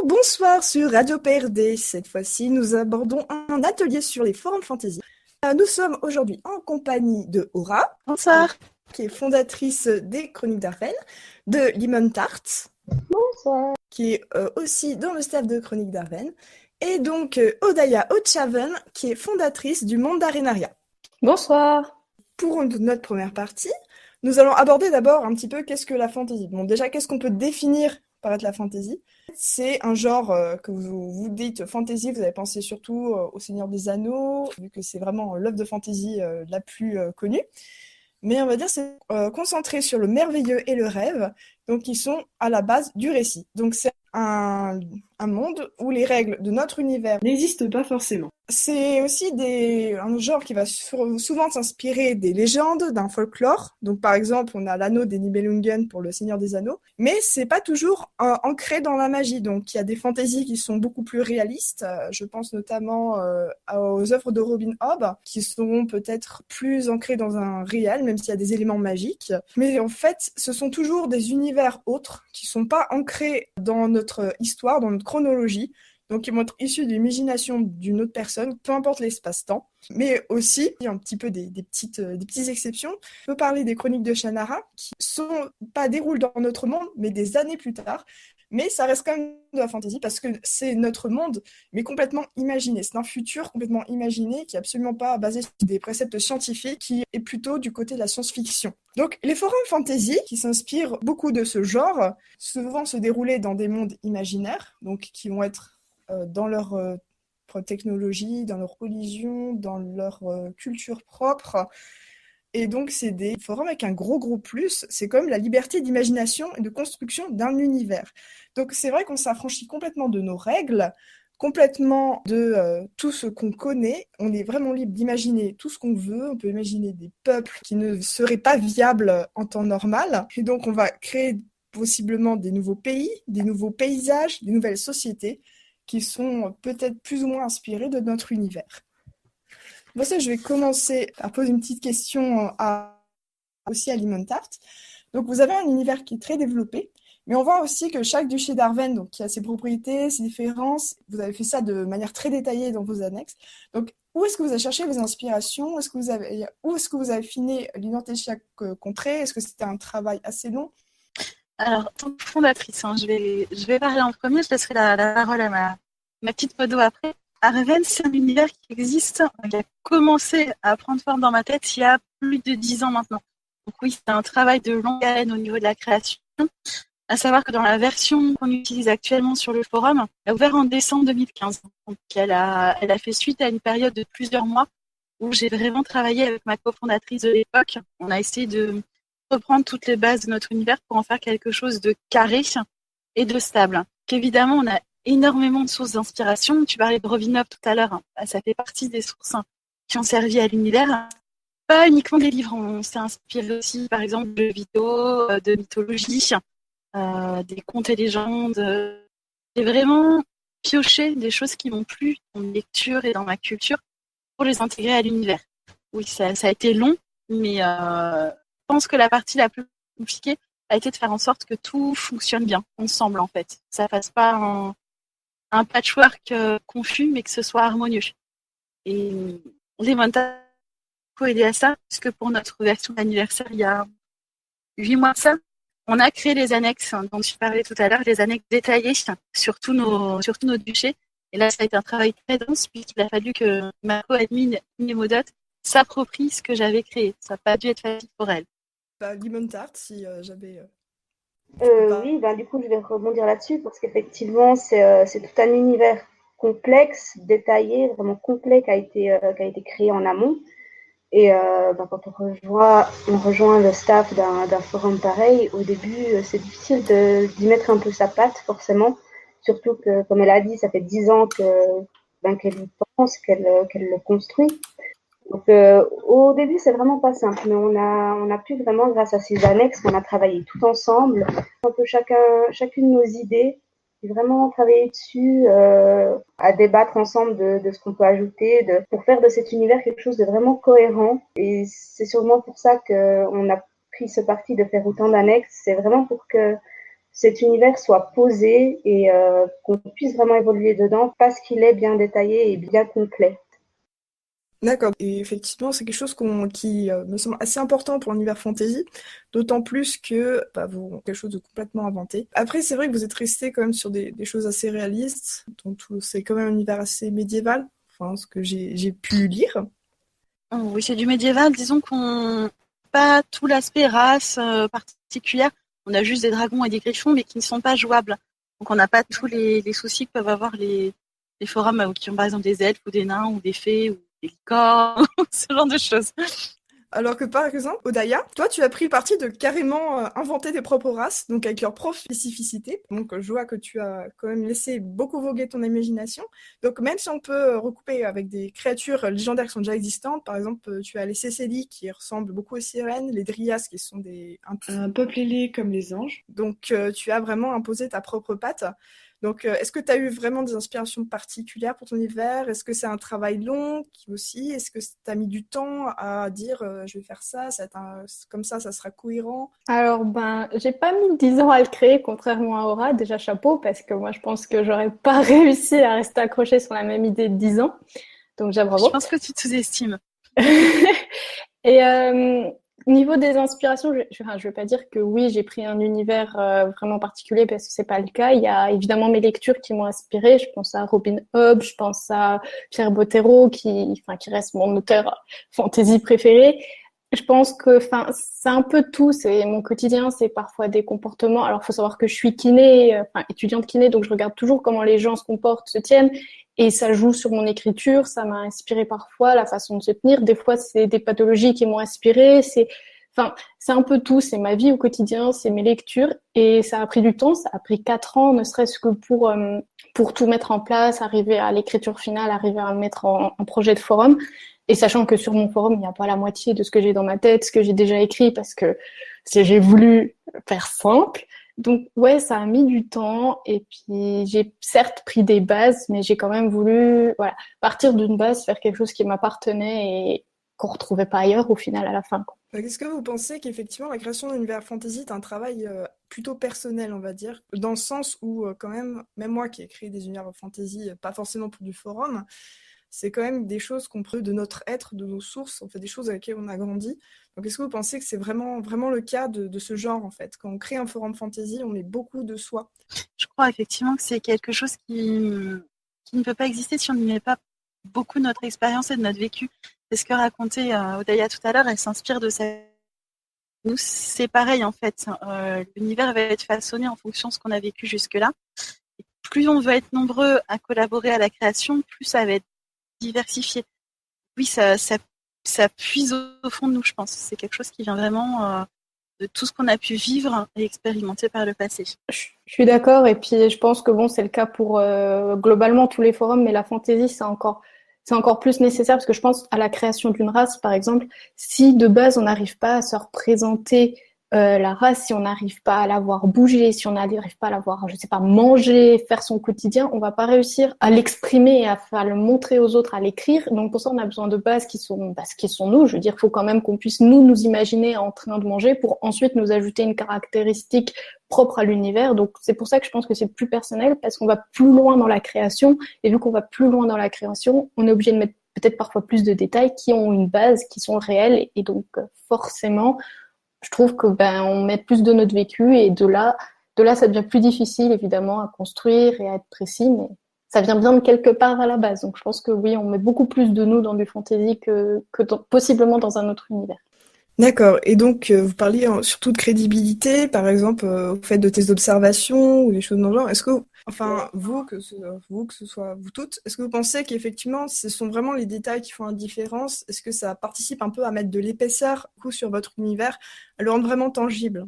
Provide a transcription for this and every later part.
Bonsoir sur Radio PRD. Cette fois-ci, nous abordons un atelier sur les forums fantasy. Nous sommes aujourd'hui en compagnie de Aura, Bonsoir. qui est fondatrice des Chroniques d'Arven, de Limon Tart, Bonsoir. qui est aussi dans le staff de Chroniques d'Arven, et donc Odaya Ochaven, qui est fondatrice du Monde d'Arenaria. Bonsoir. Pour notre première partie, nous allons aborder d'abord un petit peu qu'est-ce que la fantasy. Bon, déjà, qu'est-ce qu'on peut définir par être la fantasy? C'est un genre que vous dites fantasy, vous avez pensé surtout au Seigneur des Anneaux, vu que c'est vraiment l'œuvre de fantasy la plus connue. Mais on va dire c'est concentré sur le merveilleux et le rêve, donc qui sont à la base du récit. Donc c'est un monde où les règles de notre univers n'existent pas forcément. C'est aussi un genre qui va souvent s'inspirer des légendes, d'un folklore. Donc par exemple, on a l'anneau des Nibelungen pour le Seigneur des Anneaux, mais c'est pas toujours ancré dans la magie. Donc il y a des fantaisies qui sont beaucoup plus réalistes. Je pense notamment aux œuvres de Robin Hobb, qui seront peut-être plus ancrées dans un réel, même s'il y a des éléments magiques. Mais en fait, ce sont toujours des univers autres qui sont pas ancrés dans notre histoire, dans notre chronologie. Donc, ils vont être issus de l'imagination d'une autre personne, peu importe l'espace-temps. Mais aussi, il y a un petit peu des petites exceptions. On peut parler des chroniques de Shannara, qui déroulent dans notre monde, mais des années plus tard. Mais ça reste quand même de la fantasy parce que c'est notre monde, mais complètement imaginé. C'est un futur complètement imaginé qui est absolument pas basé sur des préceptes scientifiques, qui est plutôt du côté de la science-fiction. Donc, les forums fantasy, qui s'inspirent beaucoup de ce genre, souvent se dérouler dans des mondes imaginaires, donc qui vont être dans leur technologie, dans leur religion, dans leur culture propre. Et donc, c'est des forums avec un gros plus. C'est comme la liberté d'imagination et de construction d'un univers. Donc, c'est vrai qu'on s'affranchit complètement de nos règles, complètement de tout ce qu'on connaît. On est vraiment libre d'imaginer tout ce qu'on veut. On peut imaginer des peuples qui ne seraient pas viables en temps normal. Et donc, on va créer possiblement des nouveaux pays, des nouveaux paysages, des nouvelles sociétés qui sont peut-être plus ou moins inspirés de notre univers. Pour ça, je vais commencer à poser une petite question aussi à Limon Tart. Donc, vous avez un univers qui est très développé, mais on voit aussi que chaque duché d'Arven, donc, qui a ses propriétés, ses différences, vous avez fait ça de manière très détaillée dans vos annexes. Donc, où est-ce que vous avez cherché vos inspirations? Où est-ce que vous avez affiné l'identité de chaque contrée? Est-ce que c'était un travail assez long? Alors, en tant que fondatrice, je vais parler en premier, je laisserai la parole à ma petite podo après. Arven, c'est un univers qui existe, qui a commencé à prendre forme dans ma tête il y a plus de 10 ans maintenant. Donc oui, c'est un travail de longue haleine au niveau de la création. À savoir que dans la version qu'on utilise actuellement sur le forum, elle a ouvert en décembre 2015. Donc elle a fait suite à une période de plusieurs mois où j'ai vraiment travaillé avec ma cofondatrice de l'époque. On a essayé de reprendre toutes les bases de notre univers pour en faire quelque chose de carré et de stable. Qu'évidemment, on a énormément de sources d'inspiration. Tu parlais de Rovinov tout à l'heure. Ça fait partie des sources qui ont servi à l'univers. Pas uniquement des livres. On s'est inspiré aussi, par exemple, de vidéos, de mythologie, des contes et légendes. J'ai vraiment pioché des choses qui m'ont plu dans ma lecture et dans ma culture pour les intégrer à l'univers. Oui, ça a été long, mais je pense que la partie la plus compliquée a été de faire en sorte que tout fonctionne bien, ensemble en fait. Ça fasse pas un patchwork confus, mais que ce soit harmonieux. Et les montages ont aidé à ça, puisque pour notre version d'anniversaire, il y a 8 mois de ça, on a créé les annexes dont tu parlais tout à l'heure, les annexes détaillées sur tous nos duchés. Et là, ça a été un travail très dense, puisqu'il a fallu que ma co-admin, Modot, s'approprie ce que j'avais créé. Ça n'a pas dû être facile pour elle. Limon Tart, si j'avais... Oui, du coup, je vais rebondir là-dessus parce qu'effectivement, c'est tout un univers complexe, détaillé, vraiment complet qui a été créé en amont. Et quand on rejoint le staff d'un forum pareil, au début, c'est difficile d'y mettre un peu sa patte, forcément. Surtout que, comme elle a dit, ça fait 10 ans qu'elle y pense, qu'elle le construit. Donc, au début, c'est vraiment pas simple, mais on a pu vraiment, grâce à ces annexes, on a travaillé tout ensemble, un peu chacune nos idées, et vraiment travailler dessus, à débattre ensemble de ce qu'on peut ajouter, pour faire de cet univers quelque chose de vraiment cohérent. Et c'est sûrement pour ça qu'on a pris ce parti de faire autant d'annexes. C'est vraiment pour que cet univers soit posé et qu'on puisse vraiment évoluer dedans parce qu'il est bien détaillé et bien complet. D'accord. Et effectivement, c'est quelque chose qui me semble assez important pour l'univers fantasy, d'autant plus que vous quelque chose de complètement inventé. Après, c'est vrai que vous êtes resté quand même sur des choses assez réalistes, c'est quand même un univers assez médiéval, enfin ce que j'ai pu lire. Oh, oui, c'est du médiéval. Disons qu'on pas tout l'aspect race particulière. On a juste des dragons et des griffons, mais qui ne sont pas jouables. Donc on n'a pas tous les soucis que peuvent avoir les forums qui ont par exemple des elfes ou des nains ou des fées ou des licornes, ce genre de choses. Alors que par exemple, Odaya, toi tu as pris le parti de carrément inventer tes propres races, donc avec leurs propres spécificités. Donc je vois que tu as quand même laissé beaucoup voguer ton imagination. Donc même si on peut recouper avec des créatures légendaires qui sont déjà existantes, par exemple tu as les Cécélies qui ressemblent beaucoup aux sirènes, les Dryas qui sont un peuple ailé comme les anges. Donc tu as vraiment imposé ta propre patte. Donc, est-ce que tu as eu vraiment des inspirations particulières pour ton univers? Est-ce que c'est un travail long aussi? Est-ce que tu as mis du temps à dire je vais faire ça, comme ça sera cohérent? Alors, j'ai pas mis 10 ans à le créer, contrairement à Aura. Déjà, chapeau, parce que moi, je pense que j'aurais pas réussi à rester accrochée sur la même idée de 10 ans. Donc, déjà, Je bravo. pense que tu te sous-estimes. Et niveau des inspirations, je vais pas dire que oui, j'ai pris un univers vraiment particulier parce que c'est pas le cas. Il y a évidemment mes lectures qui m'ont inspirée. Je pense à Robin Hobb, je pense à Pierre Bottero qui reste mon auteur fantasy préféré. Je pense que, c'est un peu tout. C'est mon quotidien, c'est parfois des comportements. Alors, faut savoir que je suis kiné, étudiante kiné, donc je regarde toujours comment les gens se comportent, se tiennent. Et ça joue sur mon écriture, ça m'a inspiré parfois la façon de se tenir. Des fois, c'est des pathologies qui m'ont inspiré. C'est un peu tout. C'est ma vie au quotidien, c'est mes lectures. Et ça a pris du temps. Ça a pris 4 ans, ne serait-ce que pour tout mettre en place, arriver à l'écriture finale, arriver à mettre en projet de forum. Et sachant que sur mon forum, il n'y a pas la moitié de ce que j'ai dans ma tête, ce que j'ai déjà écrit, parce que j'ai voulu faire simple. Donc ouais, ça a mis du temps et puis j'ai certes pris des bases, mais j'ai quand même voulu partir d'une base, faire quelque chose qui m'appartenait et qu'on retrouvait pas ailleurs au final à la fin, quoi. Est-ce que vous pensez qu'effectivement la création d'un univers fantasy est un travail plutôt personnel, on va dire, dans le sens où quand même moi qui ai créé des univers fantasy, pas forcément pour du forum, c'est quand même des choses qu'on peut de notre être, de nos sources, en fait, des choses avec lesquelles on a grandi. Donc, est-ce que vous pensez que c'est vraiment, vraiment le cas de ce genre, en fait? Quand on crée un forum fantasy, on met beaucoup de soi. Je crois effectivement que c'est quelque chose qui ne peut pas exister si on n'y met pas beaucoup de notre expérience et de notre vécu. C'est ce que racontait Odaya tout à l'heure, elle s'inspire de ça. Nous, c'est pareil en fait. L'univers va être façonné en fonction de ce qu'on a vécu jusque-là. Et plus on veut être nombreux à collaborer à la création, plus ça va être diversifié. Oui, ça puise au fond de nous, je pense. C'est quelque chose qui vient vraiment de tout ce qu'on a pu vivre et expérimenter par le passé. Je suis d'accord et puis je pense que c'est le cas pour globalement tous les forums, mais la fantasy c'est encore plus nécessaire parce que je pense à la création d'une race, par exemple, si de base on n'arrive pas à se représenter la race, si on n'arrive pas à la voir bouger, si on n'arrive pas à la voir, je sais pas, manger, faire son quotidien, on va pas réussir à l'exprimer et à le montrer aux autres, à l'écrire. Donc pour ça, on a besoin de bases qui sont nous. Je veux dire, il faut quand même qu'on puisse nous imaginer en train de manger pour ensuite nous ajouter une caractéristique propre à l'univers. Donc c'est pour ça que je pense que c'est plus personnel parce qu'on va plus loin dans la création. Et vu qu'on va plus loin dans la création, on est obligé de mettre peut-être parfois plus de détails qui ont une base, qui sont réels. Et donc forcément, je trouve que on met plus de notre vécu et de là ça devient plus difficile évidemment à construire et à être précis, mais ça vient bien de quelque part à la base. Donc je pense que oui, on met beaucoup plus de nous dans du fantasy que possiblement dans un autre univers. D'accord. Et donc, vous parliez surtout de crédibilité, par exemple, au fait de tes observations ou des choses dans le genre. Est-ce que, enfin, que ce soit vous toutes, est-ce que vous pensez qu'effectivement, ce sont vraiment les détails qui font la différence? Est-ce que ça participe un peu à mettre de l'épaisseur, du coup, sur votre univers, à le rendre vraiment tangible?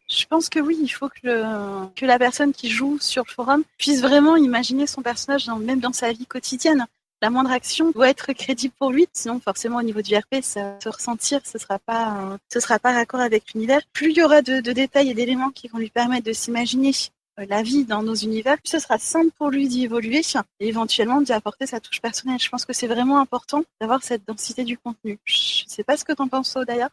Je pense que oui, il faut que la personne qui joue sur le forum puisse vraiment imaginer son personnage, même dans sa vie quotidienne. La moindre action doit être crédible pour lui, sinon forcément au niveau du RP, ça se ressentir, ce sera pas raccord avec l'univers. Plus il y aura de détails et d'éléments qui vont lui permettre de s'imaginer la vie dans nos univers, plus ce sera simple pour lui d'y évoluer et éventuellement d'y apporter sa touche personnelle. Je pense que c'est vraiment important d'avoir cette densité du contenu. Je sais pas ce que t'en penses, d'ailleurs.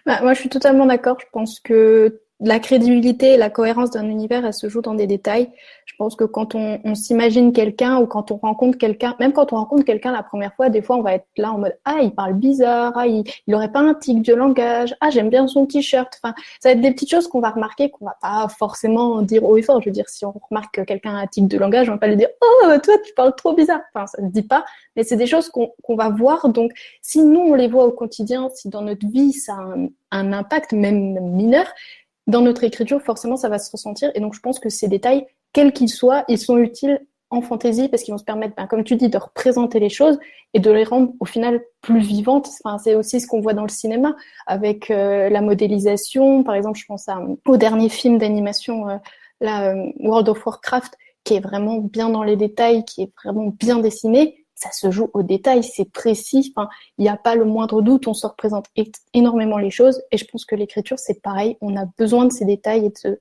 Moi, je suis totalement d'accord. Je pense que la crédibilité et la cohérence d'un univers, elle se joue dans des détails. Je pense que quand on s'imagine quelqu'un ou quand on rencontre quelqu'un, même quand on rencontre quelqu'un la première fois, des fois, on va être là en mode « Ah, il parle bizarre. Ah, il aurait pas un tic de langage. Ah, j'aime bien son t-shirt. » Enfin, ça va être des petites choses qu'on va remarquer, qu'on va pas forcément dire haut et fort. Je veux dire, si on remarque que quelqu'un a un tic de langage, on va pas lui dire « Oh, toi, tu parles trop bizarre. » Enfin, ça se dit pas, mais c'est des choses qu'on va voir. Donc, si nous, on les voit au quotidien, si dans notre vie, ça a un impact, même mineur, dans notre écriture, forcément, ça va se ressentir. Et donc, je pense que ces détails, quels qu'ils soient, ils sont utiles en fantaisie parce qu'ils vont se permettre, comme tu dis, de représenter les choses et de les rendre, au final, plus vivantes. Enfin, c'est aussi ce qu'on voit dans le cinéma avec la modélisation. Par exemple, je pense au dernier film d'animation, World of Warcraft, qui est vraiment bien dans les détails, qui est vraiment bien dessiné. Ça se joue au détail, c'est précis. Enfin, il n'y a pas le moindre doute, on se représente énormément les choses. Et je pense que l'écriture, c'est pareil. On a besoin de ces détails et de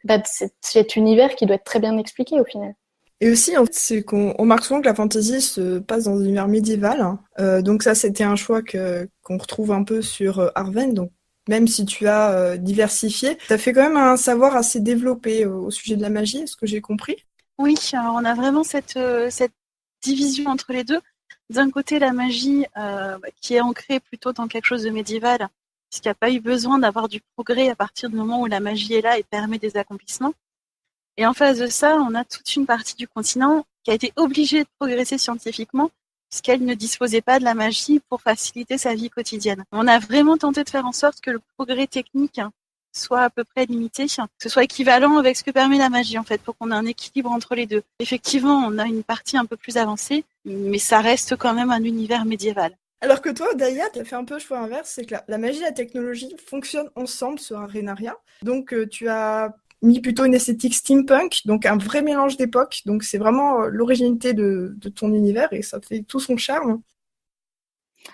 cet univers qui doit être très bien expliqué au final. Et aussi, en fait, c'est qu'on remarque souvent que la fantasy se passe dans un univers médiéval. Donc ça, c'était un choix qu'on retrouve un peu sur Arwen. Donc même si tu as diversifié, tu as fait quand même un savoir assez développé au sujet de la magie, est-ce que j'ai compris? Oui, alors on a vraiment cette division entre les deux. D'un côté, la magie qui est ancrée plutôt dans quelque chose de médiéval, puisqu'il n'y a pas eu besoin d'avoir du progrès à partir du moment où la magie est là et permet des accomplissements. Et en face de ça, on a toute une partie du continent qui a été obligée de progresser scientifiquement, puisqu'elle ne disposait pas de la magie pour faciliter sa vie quotidienne. On a vraiment tenté de faire en sorte que le progrès technique soit à peu près limité, que ce soit équivalent avec ce que permet la magie, en fait, pour qu'on ait un équilibre entre les deux. Effectivement, on a une partie un peu plus avancée, mais ça reste quand même un univers médiéval. Alors que toi, Daya, tu as fait un peu le choix inverse, c'est que la magie et la technologie fonctionnent ensemble sur Arenaria. Donc tu as mis plutôt une esthétique steampunk, donc un vrai mélange d'époques. Donc c'est vraiment l'originalité de ton univers et ça fait tout son charme.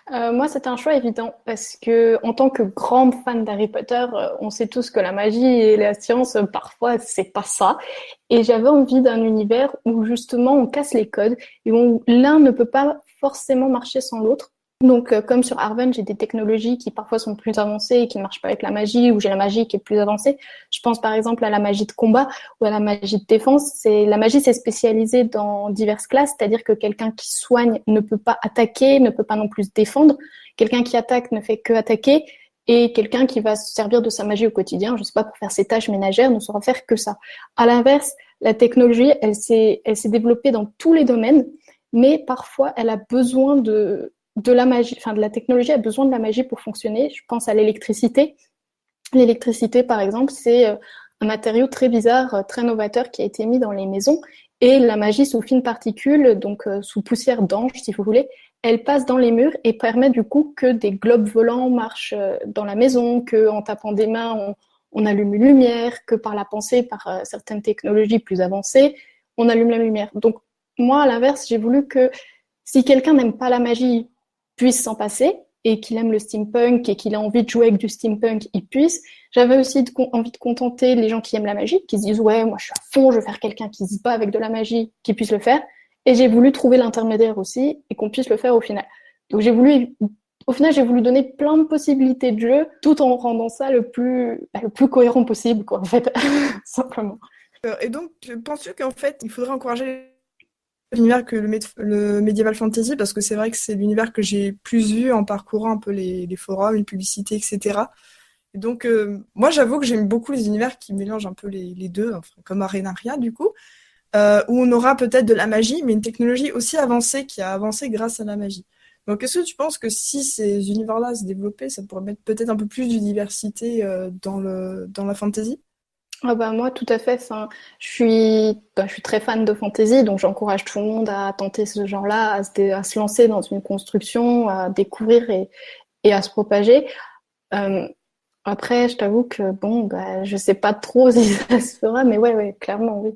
Moi, c'est un choix évident parce que, en tant que grande fan d'Harry Potter, on sait tous que la magie et la science, parfois, c'est pas ça. Et j'avais envie d'un univers où justement on casse les codes et où l'un ne peut pas forcément marcher sans l'autre. Donc, comme sur Arwen, j'ai des technologies qui parfois sont plus avancées et qui ne marchent pas avec la magie, ou j'ai la magie qui est plus avancée. Je pense par exemple à la magie de combat ou à la magie de défense. La magie, c'est spécialisé dans diverses classes, c'est-à-dire que quelqu'un qui soigne ne peut pas attaquer, ne peut pas non plus défendre. Quelqu'un qui attaque ne fait que attaquer. Et quelqu'un qui va se servir de sa magie au quotidien, je sais pas, pour faire ses tâches ménagères, ne saura faire que ça. À l'inverse, la technologie, elle s'est développée dans tous les domaines, mais parfois, elle a besoin de la magie, enfin de la technologie a besoin de la magie pour fonctionner. Je pense à l'électricité. L'électricité, par exemple, c'est un matériau très bizarre, très novateur qui a été mis dans les maisons. Et la magie sous fines particules, donc sous poussière d'ange, si vous voulez, elle passe dans les murs et permet du coup que des globes volants marchent dans la maison, qu'en tapant des mains, on allume une lumière, que par la pensée, par certaines technologies plus avancées, on allume la lumière. Donc moi, à l'inverse, j'ai voulu que si quelqu'un n'aime pas la magie, puisse s'en passer et qu'il aime le steampunk et qu'il a envie de jouer avec du steampunk, il puisse. J'avais aussi envie de contenter les gens qui aiment la magie, qui se disent « Ouais, moi je suis à fond, je veux faire quelqu'un qui se bat avec de la magie, qui puisse le faire. » Et j'ai voulu trouver l'intermédiaire aussi et qu'on puisse le faire au final. Donc au final, j'ai voulu donner plein de possibilités de jeu tout en rendant ça le plus cohérent possible, quoi, en fait, simplement. Et donc, penses-tu qu'en fait, il faudrait encourager l'univers que le medieval fantasy, parce que c'est vrai que c'est l'univers que j'ai plus vu en parcourant un peu les forums, les publicités, etc. Et donc, moi, j'avoue que j'aime beaucoup les univers qui mélangent un peu les deux, enfin, comme Arenaria, du coup, où on aura peut-être de la magie, mais une technologie aussi avancée qui a avancé grâce à la magie. Donc, est-ce que tu penses que si ces univers-là se développaient, ça pourrait mettre peut-être un peu plus de diversité dans la fantasy? Ah bah moi tout à fait. Enfin, je suis très fan de fantasy, donc j'encourage tout le monde à tenter ce genre-là, à se lancer dans une construction, à découvrir et à se propager. Euh, Après, je t'avoue que bon, bah je sais pas trop si ça se fera, mais ouais, clairement oui.